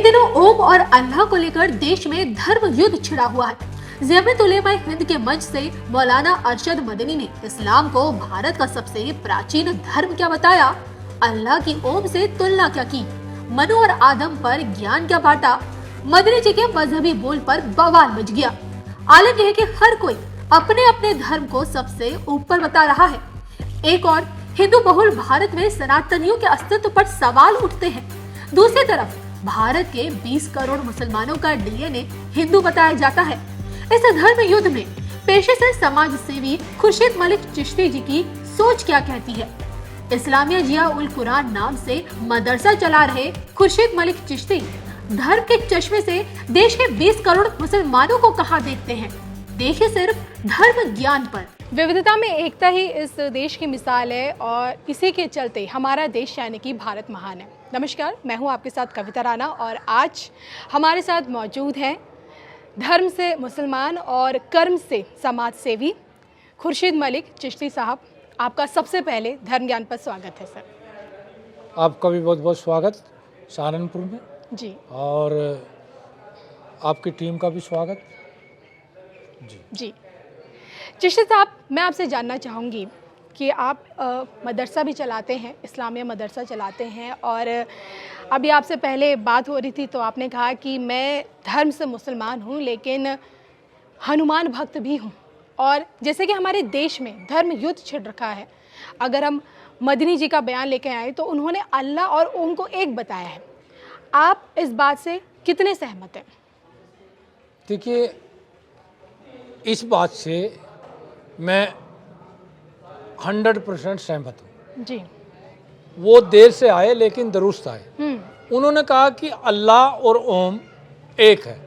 दिनों ओम और अल्लाह को लेकर देश में धर्म युद्ध छिड़ा हुआ है। ज़मीयत उलेमा हिंद के मंच से मौलाना अरशद मदनी ने इस्लाम को भारत का सबसे प्राचीन धर्म क्या बताया, अल्लाह की ओम से तुलना क्या की, मनु और आदम पर ज्ञान क्या बांटा। मदनी जी के मजहबी बोल पर बवाल मच गया। आलम यह है कि हर कोई अपने अपने धर्म को सबसे ऊपर बता रहा है। एक और हिंदू बहुल भारत में सनातनियों के अस्तित्व पर सवाल उठते हैं। दूसरी तरफ भारत के 20 करोड़ मुसलमानों का डीएनए हिंदू बताया जाता है। इस धर्म युद्ध में पेशे से समाज सेवी खुर्शीद मलिक चिश्ती जी की सोच क्या कहती है। इस्लामिया जिया उल कुरान नाम से मदरसा चला रहे खुर्शीद मलिक चिश्ती धर्म के चश्मे से देश के 20 करोड़ मुसलमानों को कहां देखते हैं। देखिए सिर्फ धर्म ज्ञान पर। विविधता में एकता ही इस देश की मिसाल है और इसी के चलते हमारा देश यानी कि भारत महान है। नमस्कार, मैं हूं आपके साथ कविता राणा और आज हमारे साथ मौजूद हैं धर्म से मुसलमान और कर्म से समाज सेवी खुर्शीद मलिक चिश्ती साहब। आपका सबसे पहले धर्म ज्ञान पर स्वागत है सर। आपका भी बहुत बहुत स्वागत सहारनपुर में जी। और आपकी टीम का भी स्वागत जी। चिश्ती साहब, मैं आपसे जानना चाहूँगी कि आप मदरसा भी चलाते हैं, इस्लामिया मदरसा चलाते हैं और अभी आपसे पहले बात हो रही थी तो आपने कहा कि मैं धर्म से मुसलमान हूँ लेकिन हनुमान भक्त भी हूँ। और जैसे कि हमारे देश में धर्म युद्ध छिड़ रखा है, अगर हम मदनी जी का बयान लेके आए तो उन्होंने अल्लाह और ओम को एक बताया है। आप इस बात से कितने सहमत हैं? देखिए, इस बात से मैं 100% सहमत हूँ। जी। वो देर से आए लेकिन दुरुस्त आए। उन्होंने कहा कि अल्लाह और ओम एक है,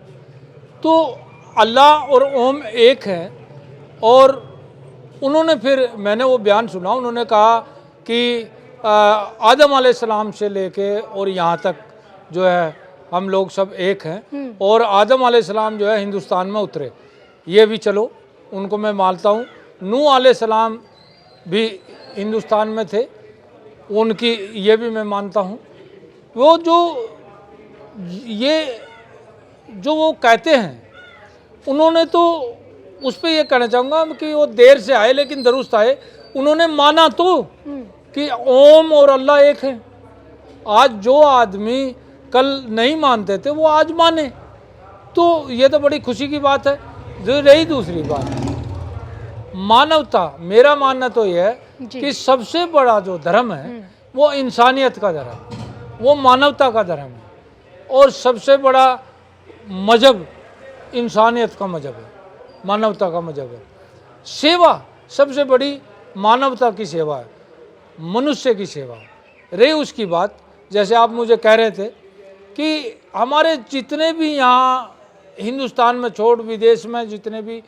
तो अल्लाह और ओम एक है। और उन्होंने फिर मैंने वो बयान सुना, उन्होंने कहा कि आदम अलैहिस्सलाम से लेके और यहाँ तक जो है हम लोग सब एक हैं और आदम अलैहिस्सलाम जो है हिंदुस्तान में उतरे, ये भी चलो उनको मैं मानता हूँ। नूह अलैहिस्सलाम भी हिंदुस्तान में थे, उनकी ये भी मैं मानता हूँ। वो वो कहते हैं, उन्होंने तो उस पर ये कहना चाहूँगा कि वो देर से आए लेकिन दुरुस्त आए। उन्होंने माना तो कि ओम और अल्लाह एक है। आज जो आदमी कल नहीं मानते थे वो आज माने, तो ये तो बड़ी खुशी की बात है। जो रही दूसरी बात, मानवता, मेरा मानना तो यह है कि सबसे बड़ा जो धर्म है वो इंसानियत का धर्म, वो मानवता का धर्म है। और सबसे बड़ा मजहब इंसानियत का मजहब है, मानवता का मजहब है। सेवा सबसे बड़ी मानवता की सेवा है, मनुष्य की सेवा है। रही उसकी बात, जैसे आप मुझे कह रहे थे कि हमारे जितने भी यहाँ हिंदुस्तान में छोड़ विदेश में जितने भी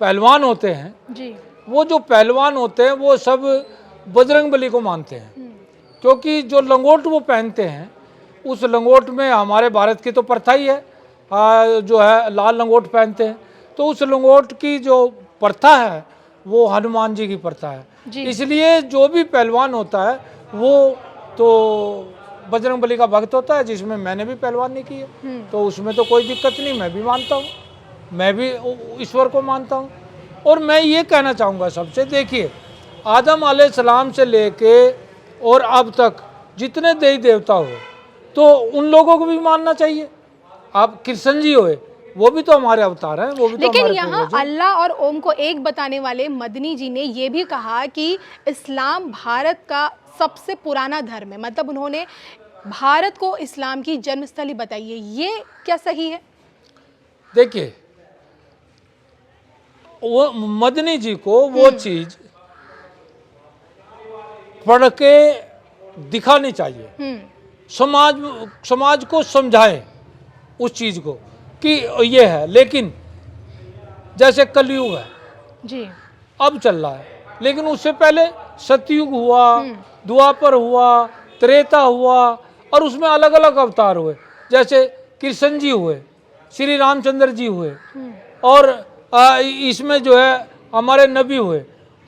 पहलवान होते हैं जी, वो जो पहलवान होते हैं वो सब बजरंगबली को मानते हैं, क्योंकि जो लंगोट वो पहनते हैं उस लंगोट में, हमारे भारत की तो प्रथा ही है जो है लाल लंगोट पहनते हैं, तो उस लंगोट की जो प्रथा है वो हनुमान जी की प्रथा है। इसलिए जो भी पहलवान होता है वो तो बजरंगबली का भक्त होता है, जिसमें मैंने भी पहलवानी की है, तो उसमें तो कोई दिक्कत नहीं, मैं भी मानता हूँ, मैं भी ईश्वर को मानता हूँ। और मैं ये कहना चाहूँगा सबसे, देखिए आदम अलैहिस्सलाम से लेके और अब तक जितने देवी देवता हो तो उन लोगों को भी मानना चाहिए। आप कृष्ण जी हुए, वो भी तो हमारे अवतार हैं, वो भी लेकिन तो यहाँ अल्लाह और ओम को एक बताने वाले मदनी जी ने ये भी कहा कि इस्लाम भारत का सबसे पुराना धर्म है, मतलब उन्होंने भारत को इस्लाम की जन्मस्थली बताई है। ये क्या सही है? देखिए, वो मदनी जी को वो चीज पढ़ के दिखानी चाहिए, समाज को समझाएं उस चीज को कि ये है। लेकिन जैसे कलयुग है जी, अब चल रहा है, लेकिन उससे पहले सतयुग हुआ, द्वापर हुआ, त्रेता हुआ और उसमें अलग अलग अवतार हुए। जैसे कृष्ण जी हुए, श्री रामचंद्र जी हुए और इसमें जो है हमारे नबी हुए।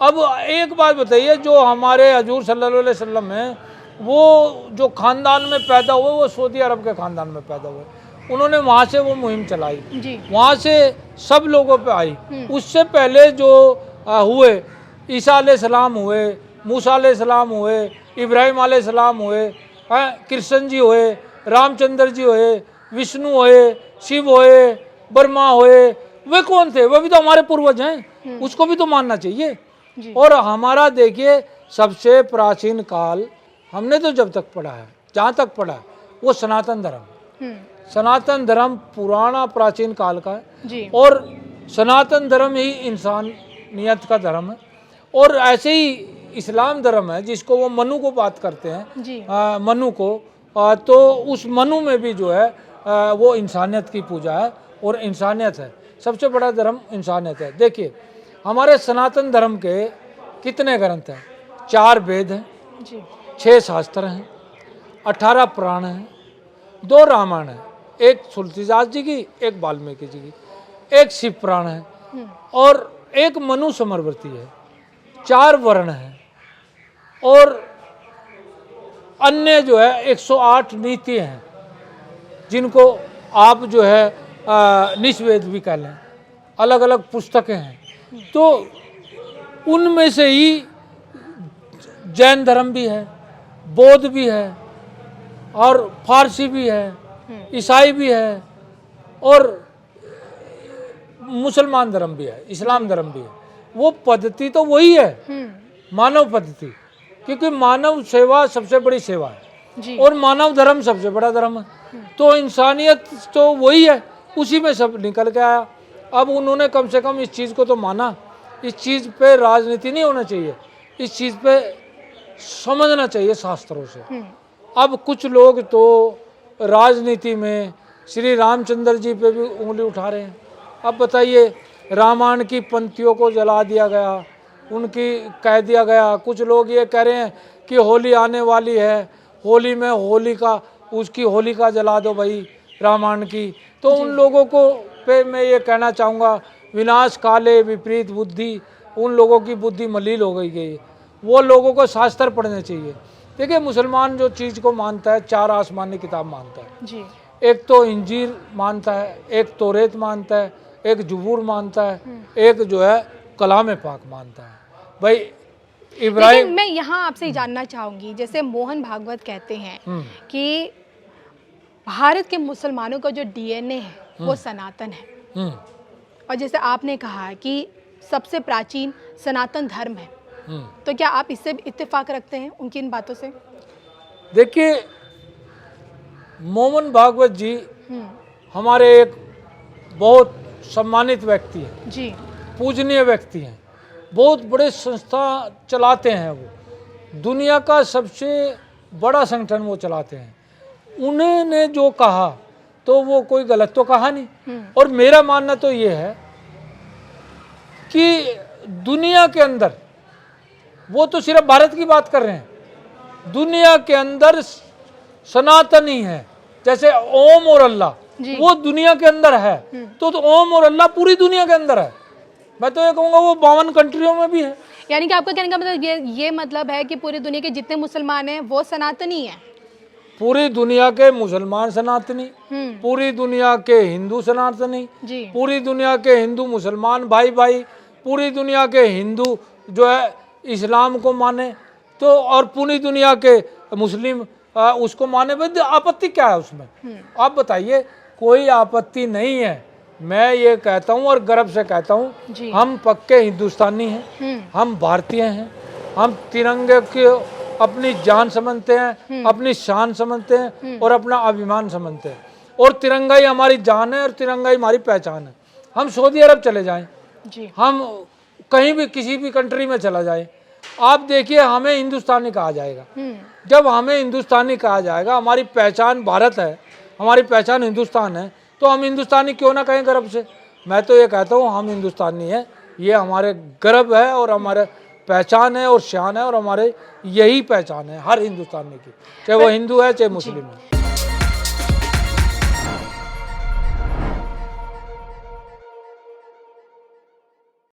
अब एक बात बताइए, जो हमारे हजूर सल्लल्लाहु अलैहि वसल्लम हैं वो जो ख़ानदान में पैदा हुए वो सऊदी अरब के ख़ानदान में पैदा हुए, उन्होंने वहाँ से वो मुहिम चलाई, जी। वहाँ से सब लोगों पे आई। उससे पहले जो हुए, ईसा अलैहिस्सलाम हुए, मूसा अलैहिस्सलाम हुए, इब्राहिम अलैहिस्सलाम हुए, कृष्ण जी हुए, रामचंद्र जी हुए, विष्णु हुए, शिव हुए, ब्रह्मा हुए, वे कौन थे? वे भी तो हमारे पूर्वज हैं, उसको भी तो मानना चाहिए। और हमारा देखिए सबसे प्राचीन काल हमने तो जब तक पढ़ा है, जहाँ तक पढ़ा है, वो सनातन धर्म। सनातन धर्म पुराना प्राचीन काल का है जी। और सनातन धर्म ही इंसानियत का धर्म है। और ऐसे ही इस्लाम धर्म है जिसको वो मनु को बात करते हैं जी। मनु को, तो उस मनु में भी जो है वो इंसानियत की पूजा है और इंसानियत है, सबसे बड़ा धर्म इंसानियत है। देखिए हमारे सनातन धर्म के कितने ग्रंथ हैं? 4 वेद हैं जी। 6 शास्त्र हैं, 18 पुराण हैं, 2 रामायण हैं, एक तुलसीदास जी की, एक वाल्मीकि जी की, एक शिव पुराण है और एक मनु समरवर्ती है, 4 वर्ण हैं और अन्य जो है 108 नीतियाँ हैं जिनको आप जो है निषवेद भी कह लें, अलग अलग पुस्तकें हैं। तो उनमें से ही जैन धर्म भी है, बौद्ध भी है और फारसी भी है, ईसाई भी है और मुसलमान धर्म भी है, इस्लाम धर्म भी है। वो पद्धति तो वही है, मानव पद्धति, क्योंकि मानव सेवा सबसे बड़ी सेवा है जी। और मानव धर्म सबसे बड़ा धर्म है। तो इंसानियत तो वही है, उसी में सब निकल के आया। अब उन्होंने कम से कम इस चीज़ को तो माना, इस चीज़ पे राजनीति नहीं होना चाहिए, इस चीज़ पे समझना चाहिए शास्त्रों से। अब कुछ लोग तो राजनीति में श्री रामचंद्र जी पे भी उंगली उठा रहे हैं। अब बताइए, रामायण की पंक्तियों को जला दिया गया, उनकी कह दिया गया। कुछ लोग ये कह रहे हैं कि होली आने वाली है, होली में होलिका जला दो भाई रामायण की। तो उन लोगों को पे मैं ये कहना चाहूँगा, विनाश काले विपरीत बुद्धि, उन लोगों की बुद्धि मलीन हो गई। वो लोगों को शास्त्र पढ़ने चाहिए। देखिए मुसलमान जो चीज़ को मानता है, 4 आसमानी किताब मानता है जी। एक तो इंजीर मानता है, एक तौरेत मानता है, एक जुबूर मानता है, एक जो है कलाम पाक मानता है। भाई इब्राहिम, लेकिन मैं यहाँ आपसे जानना चाहूँगी, जैसे मोहन भागवत कहते हैं कि भारत के मुसलमानों का जो डीएनए है वो सनातन है, और जैसे आपने कहा कि सबसे प्राचीन सनातन धर्म है, तो क्या आप इससे भी इत्तेफाक रखते हैं उनकी इन बातों से? देखिए मोहन भागवत जी हमारे एक बहुत सम्मानित व्यक्ति हैं जी, पूजनीय व्यक्ति हैं, बहुत बड़े संस्था चलाते हैं। वो दुनिया का सबसे बड़ा संगठन वो चलाते हैं। उन्होंने जो कहा तो वो कोई गलत तो कहा नहीं। और मेरा मानना तो ये है कि दुनिया के अंदर, वो तो सिर्फ भारत की बात कर रहे हैं, दुनिया के अंदर सनातन ही है। जैसे ओम और अल्लाह वो दुनिया के अंदर है, तो ओम और अल्लाह पूरी दुनिया के अंदर है। मैं तो ये कहूँगा वो 52 कंट्रियों में भी है। यानी कि आपका कहने का मतलब ये मतलब है कि पूरी दुनिया के जितने मुसलमान हैं वो सनातनी हैं। पूरी दुनिया के मुसलमान सनातनी, पूरी दुनिया के हिंदू सनातनी, पूरी दुनिया के हिंदू मुसलमान भाई भाई, पूरी दुनिया के हिंदू जो है इस्लाम को माने, तो और पूरी दुनिया के मुस्लिम उसको माने। भाई आपत्ति क्या है उसमें? आप बताइए, कोई आपत्ति नहीं है। मैं ये कहता हूँ और गर्व से कहता हूँ, हम पक्के हिंदुस्तानी हैं, हम भारतीय हैं, हम तिरंगे के अपनी जान समझते हैं, अपनी शान समझते हैं और अपना अभिमान समझते हैं। और तिरंगा ही हमारी जान है और तिरंगा ही हमारी पहचान है। हम सऊदी अरब चले जाएं, हम कहीं भी किसी भी कंट्री में चला जाए, आप देखिए हमें हिंदुस्तानी कहा जाएगा। जब हमें हिंदुस्तानी कहा जाएगा, हमारी पहचान भारत है, हमारी पहचान हिंदुस्तान है, तो हम हिंदुस्तानी क्यों ना कहें गर्व से? मैं तो ये कहता हूँ हम हिंदुस्तानी हैं, ये हमारे गर्व है और हमारे पहचान है और शान है और हमारे यही पहचान है हर हिंदुस्तानी की, चाहे वो हिंदू है चाहे मुस्लिम है।